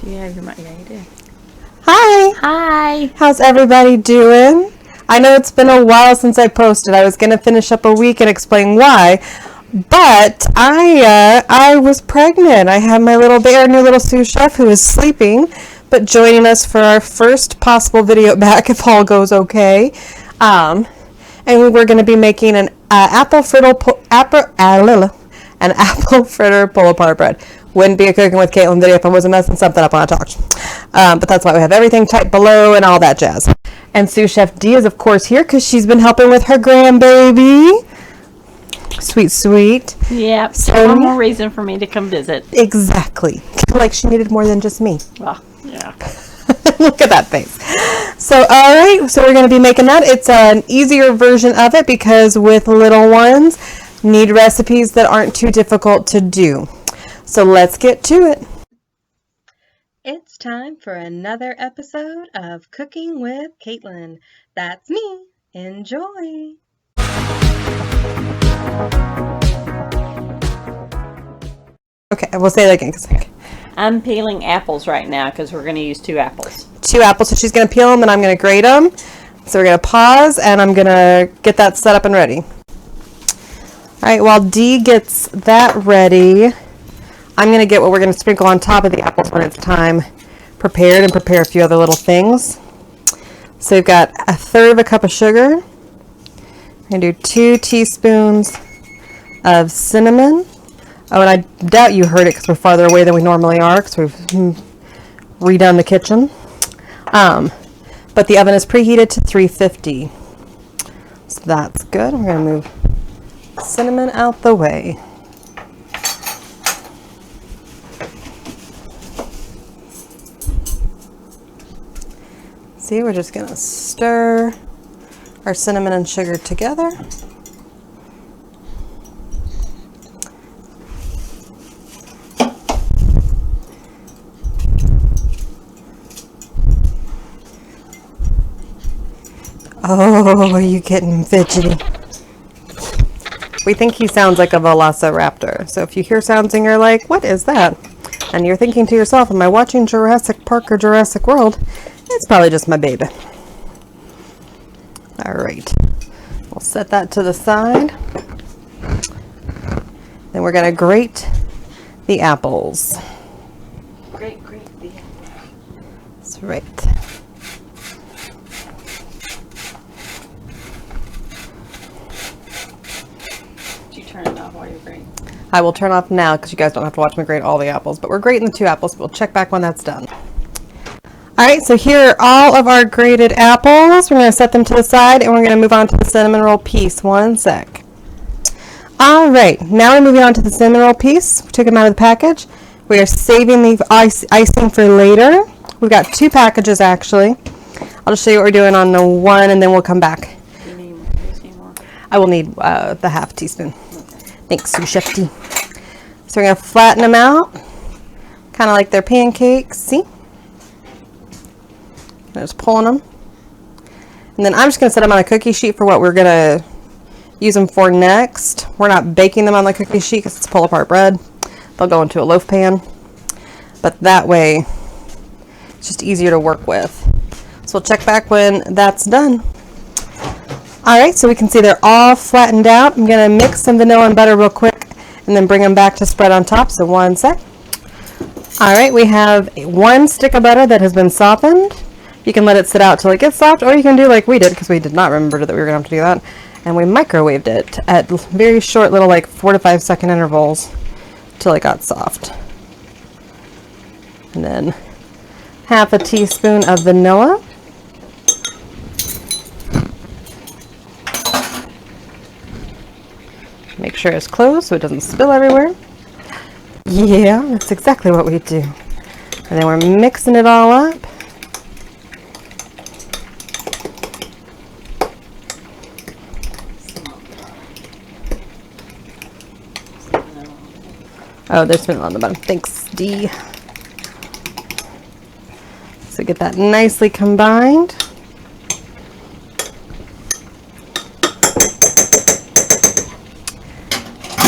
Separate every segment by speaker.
Speaker 1: Do you have your mic? Yeah, you do.
Speaker 2: Hi!
Speaker 1: Hi!
Speaker 2: How's everybody doing? I know it's been a while since I posted. I was going to finish up a week and explain why, but I was pregnant. I have my little bear, new little sous chef, who is sleeping, but joining us for our first possible video back if all goes okay. And we're going to be making an apple fritter pull apart bread. Wouldn't be a cooking with Kaitlin video if I wasn't messing something up when I talked. But that's why we have everything typed below and all that jazz. And sous chef D is of course here because she's been helping with her grandbaby. Sweet, sweet.
Speaker 1: Yep. So one more reason for me to come visit.
Speaker 2: Exactly. Like she needed more than just me.
Speaker 1: Well, yeah.
Speaker 2: Look at that face. So, all right. So we're going to be making that. It's an easier version of it because with little ones, need recipes that aren't too difficult to do. So let's get to it. It's time for another episode of Cooking with Kaitlin. That's me. Enjoy. Okay, we'll say that again.
Speaker 1: I'm peeling apples right now because we're going to use 2 apples.
Speaker 2: 2 apples, so she's going to peel them and I'm going to grate them. So we're going to pause and I'm going to get that set up and ready. All right, while Dee gets that ready, I'm going to get what we're going to sprinkle on top of the apples when it's time prepared and prepare a few other little things. So we've got 1/3 cup of sugar. I'm going to do 2 teaspoons of cinnamon. Oh, and I doubt you heard it because we're farther away than we normally are because we've redone the kitchen. But the oven is preheated to 350. So that's good. We're going to move cinnamon out the way. See, we're just going to stir our cinnamon and sugar together. Oh, are you getting fidgety? We think he sounds like a velociraptor. So if you hear sounds and you're like, what is that? And you're thinking to yourself, am I watching Jurassic Park or Jurassic World? It's probably just my baby. All right. We'll set that to the side. Then we're going to grate the apples.
Speaker 1: Grate the apples.
Speaker 2: That's right.
Speaker 1: Turn it off while you're grating.
Speaker 2: I will turn off now because you guys don't have to watch me grate all the apples, but we're grating the 2 apples. We'll check back when that's done. All right, so here are all of our grated apples. We're going to set them to the side and we're going to move on to the cinnamon roll piece. One sec. All right, now we're moving on to the cinnamon roll piece. We took them out of the package. We are saving the icing for later. We've got 2 packages actually. I'll just show you what we're doing on the one and then we'll come back.
Speaker 1: Do you need more?
Speaker 2: I will need the 1/2 teaspoon. Thanks, sous chef D. So we're going to flatten them out, kind of like they're pancakes. See? Just pulling them. And then I'm just going to set them on a cookie sheet for what we're going to use them for next. We're not baking them on the cookie sheet because it's pull-apart bread. They'll go into a loaf pan. But that way, it's just easier to work with. So we'll check back when that's done. All right, so we can see they're all flattened out. I'm going to mix some vanilla and butter real quick and then bring them back to spread on top. So one sec. All right, we have 1 stick of butter that has been softened. You can let it sit out till it gets soft, or you can do like we did because we did not remember that we were going to have to do that. And we microwaved it at very short little like 4 to 5 second intervals till it got soft. And then 1/2 teaspoon of vanilla. Make sure it's closed so it doesn't spill everywhere. Yeah, that's exactly what we do. And then we're mixing it all up. Oh, there's vanilla on the bottom. Thanks, D. So get that nicely combined.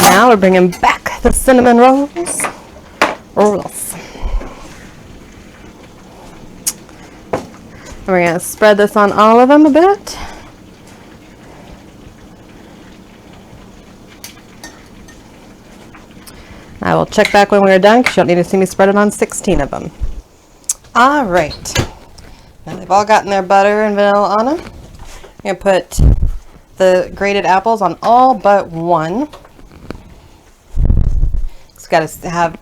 Speaker 2: Now we're bringing back the cinnamon rolls. we're going to spread this on all of them a bit. I will check back when we're done because you don't need to see me spread it on 16 of them. All right. Now they've all gotten their butter and vanilla on them. I'm going to put the grated apples on all but one. It's got to have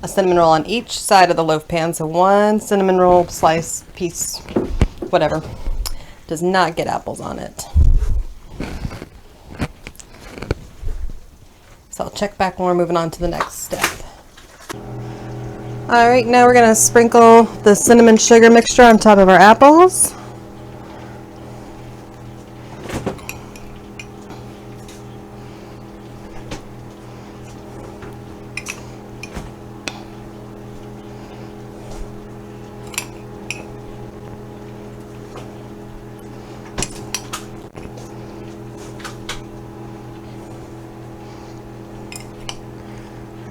Speaker 2: a cinnamon roll on each side of the loaf pan. So one cinnamon roll slice piece, whatever, does not get apples on it. So I'll check back when we're moving on to the next step. All right, now we're gonna sprinkle the cinnamon sugar mixture on top of our apples.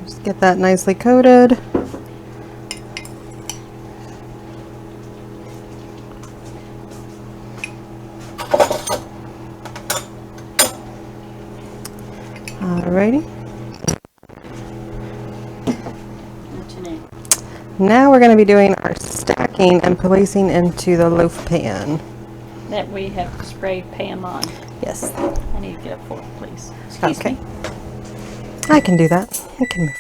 Speaker 2: Just get that nicely coated. Alrighty. Now we're going to be doing our stacking and placing into the loaf pan.
Speaker 1: That we have sprayed Pam on.
Speaker 2: Yes.
Speaker 1: I need to get a fork, please. Excuse me.
Speaker 2: I can do that. I can move.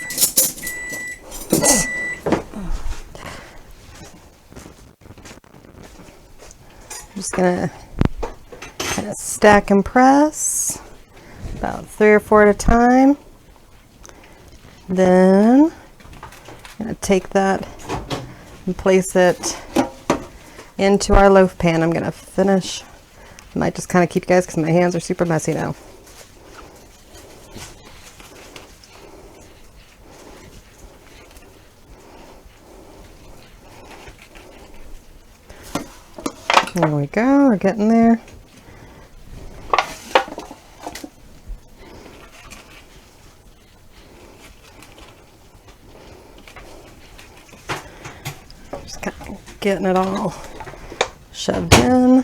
Speaker 2: I'm just going to kind of stack and press about 3 or 4 at a time. Then I'm going to take that and place it into our loaf pan. I'm going to finish. I might just kind of keep you guys because my hands are super messy now. There we go, we're getting there. Just kind of getting it all shoved in.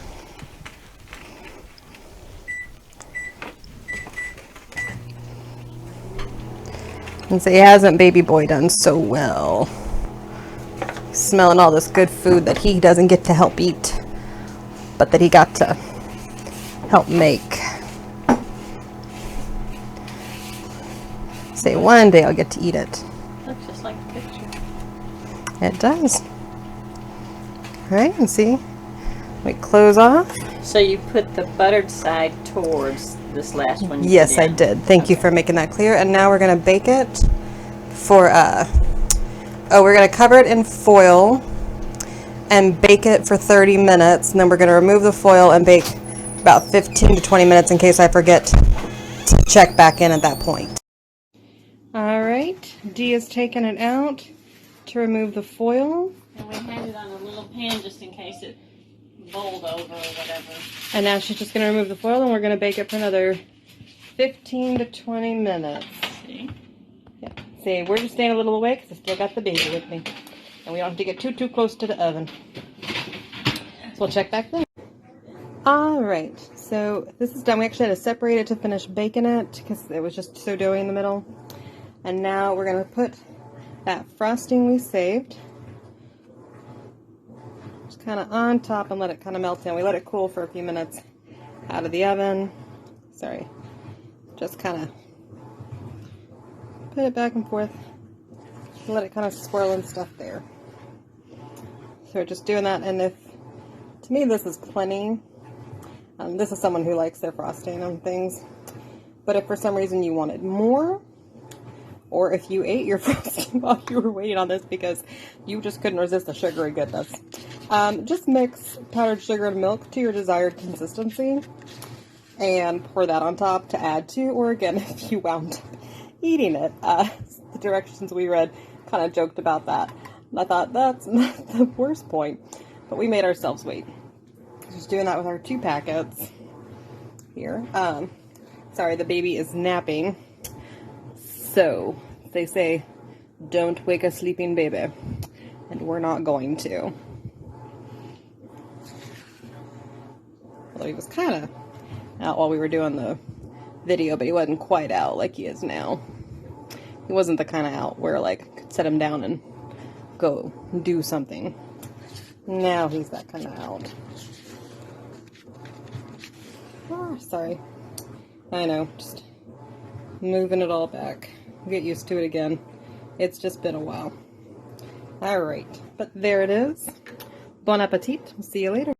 Speaker 2: And say, hasn't baby boy done so well? Smelling all this good food that he doesn't get to help eat, but that he got to help make. Say one day I'll get to eat it.
Speaker 1: Looks just like the picture.
Speaker 2: It does. All right, and see, we close off.
Speaker 1: So you put the buttered side towards this last one?
Speaker 2: Yes, I did. Thank you for making that clear. And now we're going to bake it for, we're going to cover it in foil and bake it for 30 minutes. And then we're going to remove the foil and bake about 15 to 20 minutes in case I forget to check back in at that point. All right, Dee has taken it out to remove the foil.
Speaker 1: And we had it on a little pan just in case it bowled over or whatever.
Speaker 2: And now she's just going to remove the foil and we're going to bake it for another 15 to 20 minutes.
Speaker 1: See?
Speaker 2: Yeah. See, we're just staying a little away because I still got the baby with me. And we don't have to get too close to the oven. So we'll check back then. Alright, so this is done. We actually had to separate it to finish baking it because it was just so doughy in the middle. And now we're going to put that frosting we saved just kind of on top and let it kind of melt in. We let it cool for a few minutes out of the oven. Sorry. Just kind of put it back and forth. Let it kind of swirl and stuff there. So we're just doing that, and if, to me, this is plenty. This is someone who likes their frosting on things. But if for some reason you wanted more, or if you ate your frosting while you were waiting on this because you just couldn't resist the sugary goodness, just mix powdered sugar and milk to your desired consistency and pour that on top to add to, or again, if you wound up eating it. The directions we read kind of joked about that. And I thought, that's not the worst point, but we made ourselves wait. Just doing that with our 2 packets here. Sorry, the baby is napping. So, they say, don't wake a sleeping baby. And we're not going to. although he was kind of out while we were doing the video, but he wasn't quite out like he is now. He wasn't the kind of out where like I could set him down and go do something. Now he's that kind of out. Oh, sorry. I know, just moving it all back. Get used to it again. It's just been a while. Alright, but there it is. Bon appetit. We'll see you later.